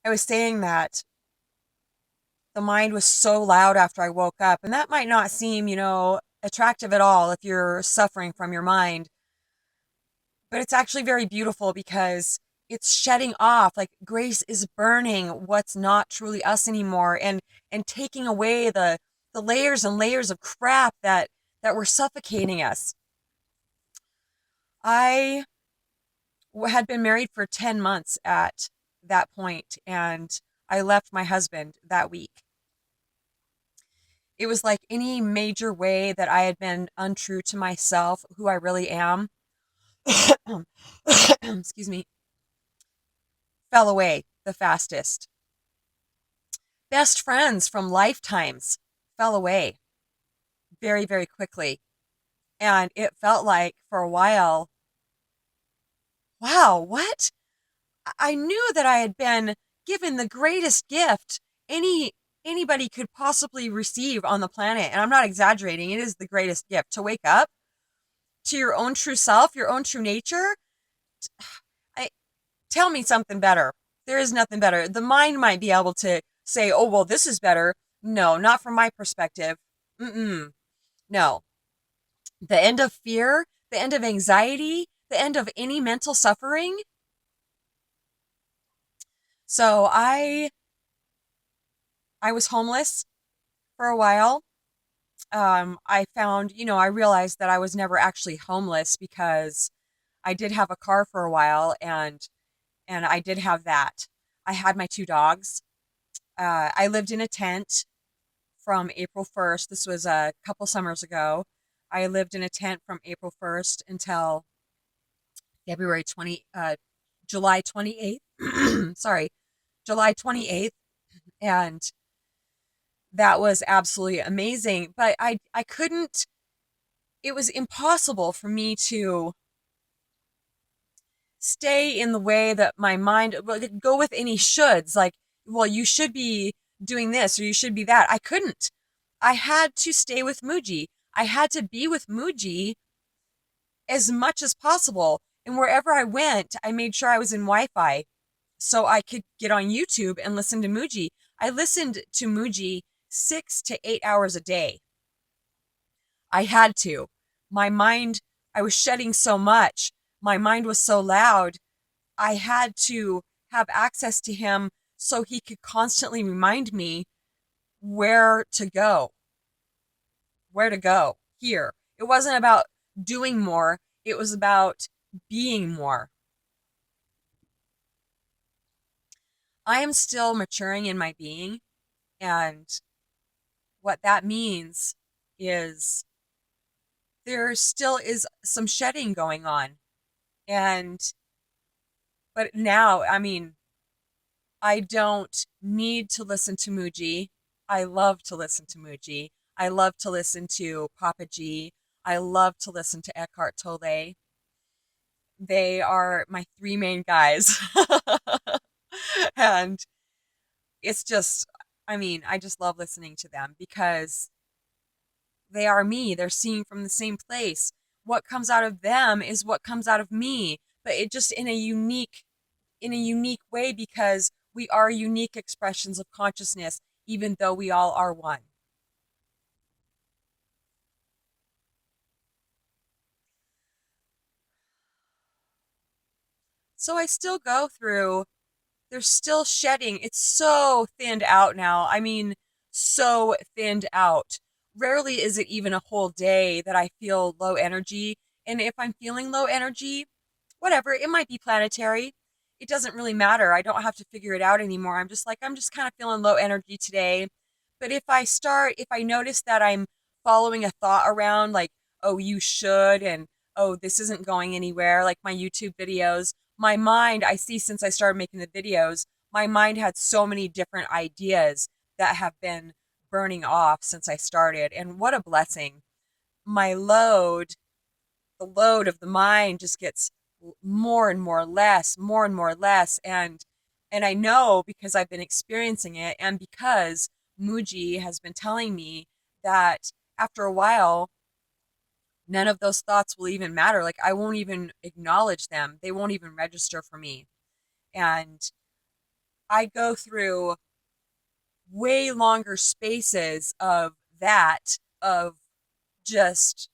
I was saying that the mind was so loud after I woke up, and that might not seem, attractive at all if you're suffering from your mind, but it's actually very beautiful because it's shedding off, like grace is burning what's not truly us anymore, and taking away the layers and layers of crap that were suffocating us. I had been married for 10 months at that point, and I left my husband that week. It was like any major way that I had been untrue to myself, who I really am, excuse me, fell away the fastest. Best friends from lifetimes fell away very, very quickly. And it felt like for a while, wow, what? I knew that I had been given the greatest gift any anybody could possibly receive on the planet. And I'm not exaggerating, it is the greatest gift to wake up to your own true self, your own true nature. I tell me something better. There is nothing better. The mind might be able to say, "Oh, well, this is better." No, not from my perspective. Mm-mm. No. The end of fear, the end of anxiety, the end of any mental suffering. So I was homeless for a while. I found, I realized that I was never actually homeless because I did have a car for a while, and I did have that. I had my two dogs. I lived in a tent from April 1st. This was a couple summers ago. I lived in a tent from April 1st until February 20, July 28th. Sorry, July 28th. And that was absolutely amazing. But I couldn't, it was impossible for me to stay in the way that my mind, well, go with any shoulds, like, well, you should be doing this or you should be that. I couldn't. I had to stay with Muji. I had to be with Muji as much as possible. And wherever I went, I made sure I was in Wi Fi so I could get on YouTube and listen to Muji. I listened to Muji 6 to 8 hours a day. I had to. My mind, I was shedding so much. My mind was so loud. I had to have access to him so he could constantly remind me where to go, where to go here. It wasn't about doing more, it was about being more. I am still maturing in my being, and what that means is there still is some shedding going on. And, but now, I mean, I don't need to listen to Muji. I love to listen to Muji. I love to listen to Papa G. I love to listen to Eckhart Tolle. They are my three main guys. And it's just, I mean, I just love listening to them because they are me. They're seeing from the same place. What comes out of them is what comes out of me, but it just in a unique way because we are unique expressions of consciousness, even though we all are one. So I still go through, there's still shedding. It's so thinned out now. I mean, so thinned out. Rarely is it even a whole day that I feel low energy. And if I'm feeling low energy, whatever, it might be planetary. It doesn't really matter. I don't have to figure it out anymore. I'm just like, I'm just kind of feeling low energy today. But if I notice that I'm following a thought around, like, oh, you should, and oh, this isn't going anywhere, like my YouTube videos, my mind, I see since I started making the videos, my mind had so many different ideas that have been burning off since I started. And what a blessing. My load, the load of the mind just gets more and more less, more and more less. And I know because I've been experiencing it and because Muji has been telling me that after a while, none of those thoughts will even matter. Like I won't even acknowledge them. They won't even register for me. And I go through way longer spaces of that, of just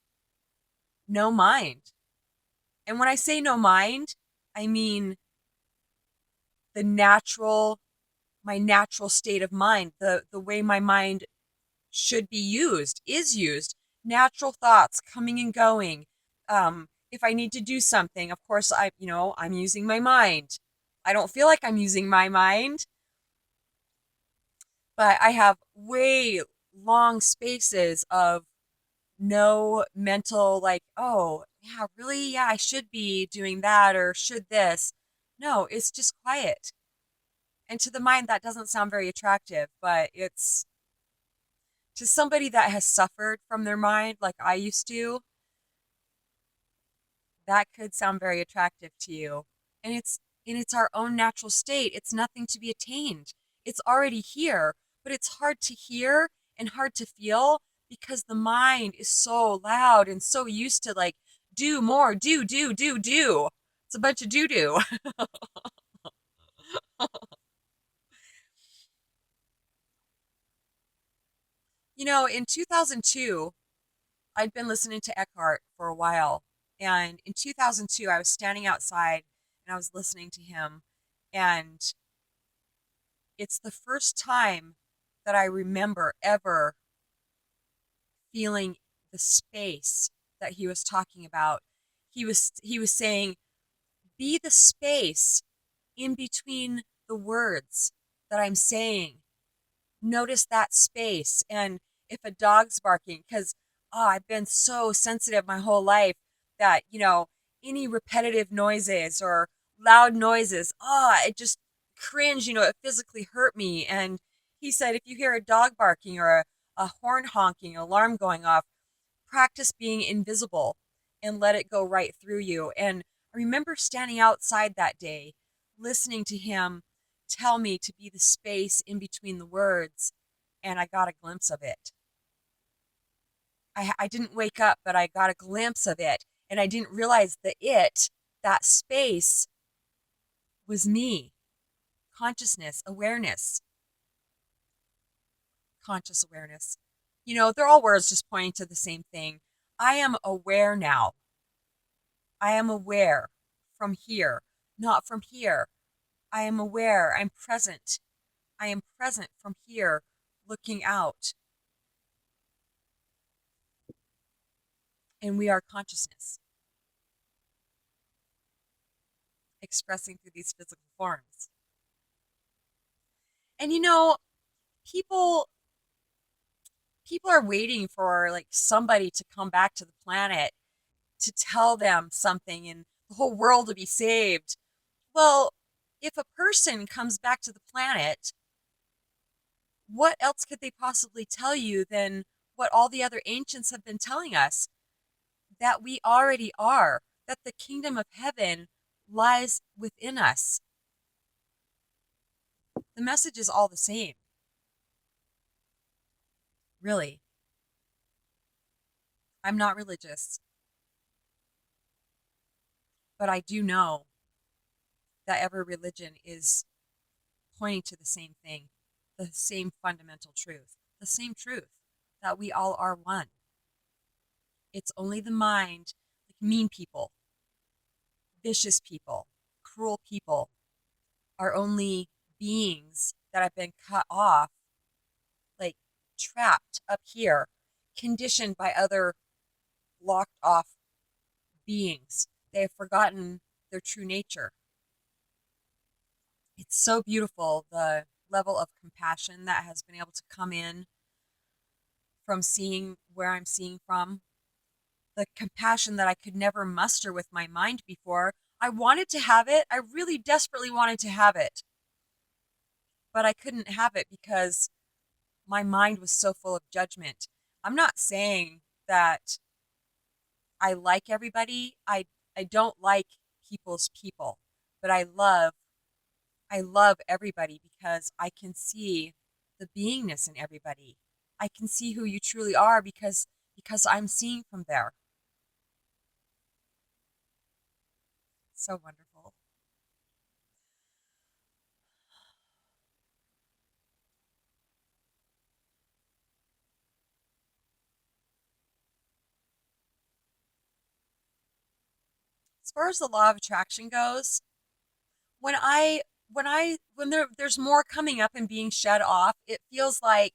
no mind. And when I say no mind, I mean the natural, my natural state of mind, the way my mind should be used, is used. Natural thoughts coming and going. If I need to do something, of course, I'm using my mind. I don't feel like I'm using my mind, but I have way long spaces of no mental, like, oh, yeah, really? Yeah, I should be doing that or should this. No, it's just quiet. And to the mind, that doesn't sound very attractive, but it's to somebody that has suffered from their mind like I used to, that could sound very attractive to you. And it's our own natural state. It's nothing to be attained. It's already here, but it's hard to hear and hard to feel because the mind is so loud and so used to like do more, do. It's a bunch of do. In 2002, I'd been listening to Eckhart for a while. And in 2002, I was standing outside and I was listening to him. And it's the first time that I remember ever feeling the space that he was talking about. He was saying, be the space in between the words that I'm saying. Notice that space. And if a dog's barking, because I've been so sensitive my whole life that, any repetitive noises or loud noises, it just cringe, it physically hurt me. And he said, if you hear a dog barking or a horn honking, alarm going off, practice being invisible and let it go right through you. And I remember standing outside that day, listening to him tell me to be the space in between the words, and I got a glimpse of it. I didn't wake up, but I got a glimpse of it, and I didn't realize that space was me. Consciousness, awareness, conscious awareness. They're all words just pointing to the same thing. I am aware now. I am aware from here, not from here. I am aware. I'm present. I am present from here, looking out. And we are consciousness, expressing through these physical forms. And people people are waiting for like somebody to come back to the planet to tell them something and the whole world to be saved. Well, if a person comes back to the planet, what else could they possibly tell you than what all the other ancients have been telling us? That we already are, that the kingdom of heaven lies within us. The message is all the same, really. I'm not religious, but I do know that every religion is pointing to the same thing, the same fundamental truth, the same truth that we all are one. It's only the mind, like mean people, vicious people, cruel people, are only beings that have been cut off, like trapped up here, conditioned by other locked off beings. They have forgotten their true nature. It's so beautiful, the level of compassion that has been able to come in from seeing where I'm seeing from. The compassion that I could never muster with my mind before. I wanted to have it. I really desperately wanted to have it, but I couldn't have it because my mind was so full of judgment. I'm not saying that I like everybody. I don't like people's people, but I love everybody because I can see the beingness in everybody. I can see who you truly are because I'm seeing from there. So wonderful. far as the law of attraction goes, when I there's more coming up and being shed off, it feels like,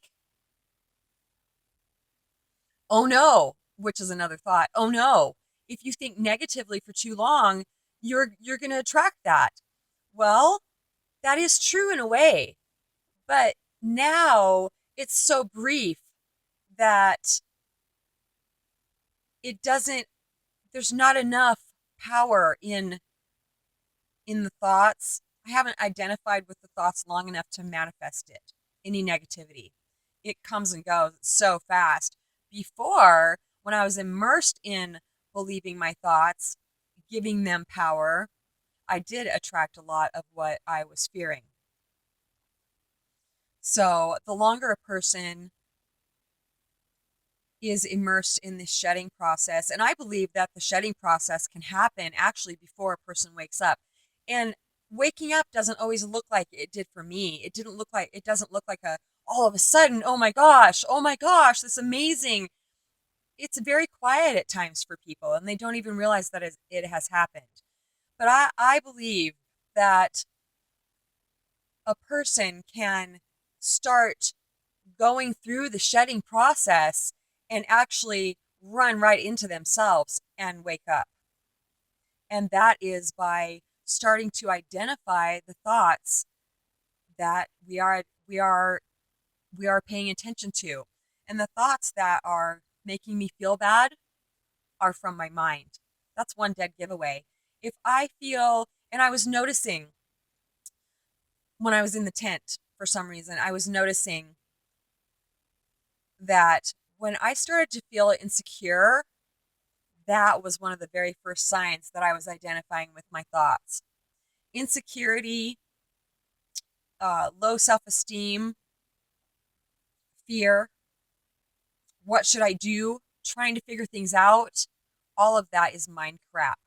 oh no, which is another thought. Oh no, if you think negatively for too long, you're going to attract that. Well, that is true in a way, but now it's so brief that it doesn't there's not enough power in the thoughts. I haven't identified with the thoughts long enough to manifest it, any negativity. It comes and goes so fast. Before, when I was immersed in believing my thoughts, giving them power, I did attract a lot of what I was fearing. So the longer a person is immersed in this shedding process, and I believe that the shedding process can happen actually before a person wakes up. And waking up doesn't always look like it did for me. It doesn't look like a all of a sudden, oh my gosh, this amazing. It's very quiet at times for people and they don't even realize that it has happened. But I believe that a person can start going through the shedding process and actually run right into themselves and wake up. And that is by starting to identify the thoughts that we are paying attention to. And the thoughts that are making me feel bad are from my mind. That's one dead giveaway. If I feel, and I was noticing when I was in the tent for some reason, I was noticing that when I started to feel insecure, that was one of the very first signs that I was identifying with my thoughts. Insecurity, low self esteem, fear, what should I do, trying to figure things out, all of that is mind crap.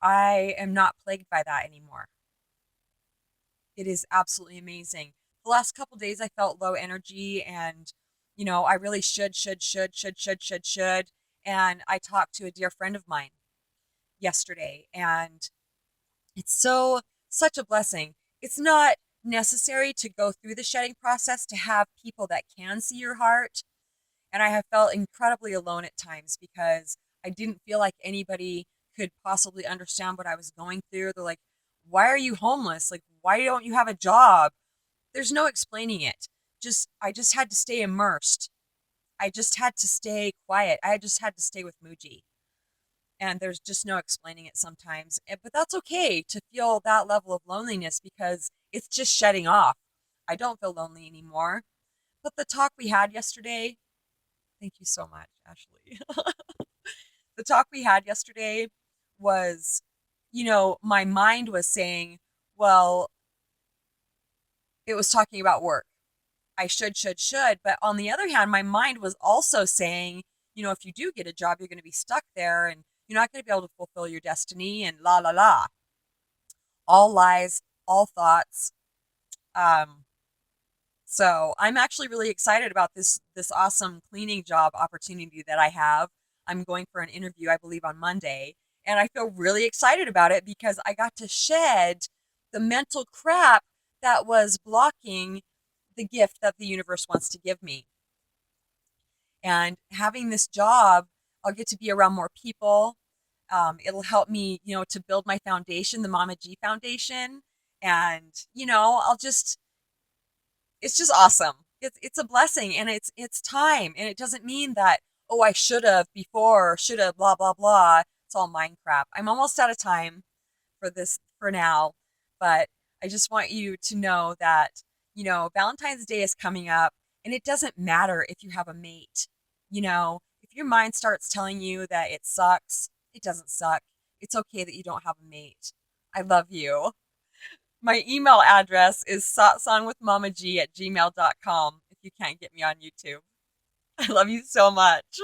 I am not plagued by that anymore. It is absolutely amazing. The last couple days I felt low energy and, I really should. And I talked to a dear friend of mine yesterday and it's such a blessing. It's not necessary to go through the shedding process to have people that can see your heart. And I have felt incredibly alone at times because I didn't feel like anybody could possibly understand what I was going through. They're like, why are you homeless? Like, why don't you have a job? There's no explaining it. I just had to stay immersed. I just had to stay quiet. I just had to stay with Muji. And there's just no explaining it sometimes. But that's okay to feel that level of loneliness because it's just shedding off. I don't feel lonely anymore. But the talk we had yesterday, thank you so much, Ashley. The talk we had yesterday was, my mind was saying, well, it was talking about work. I should. But on the other hand, my mind was also saying, if you do get a job, you're going to be stuck there and you're not going to be able to fulfill your destiny and la la la. All lies, all thoughts. So I'm actually really excited about this awesome cleaning job opportunity that I have. I'm going for an interview, I believe, on Monday, and I feel really excited about it because I got to shed the mental crap that was blocking the gift that the universe wants to give me. And having this job, I'll get to be around more people. It'll help me, to build my foundation, the Mama G Foundation. And, it's just awesome. It's a blessing and it's time. And it doesn't mean that, oh, I should have before, should have, blah, blah, blah. It's all mind crap. I'm almost out of time for this for now, but I just want you to know that, Valentine's Day is coming up and it doesn't matter if you have a mate. If your mind starts telling you that it sucks, it doesn't suck. It's okay that you don't have a mate. I love you. My email address is satsangwithmamag@gmail.com if you can't get me on YouTube. I love you so much.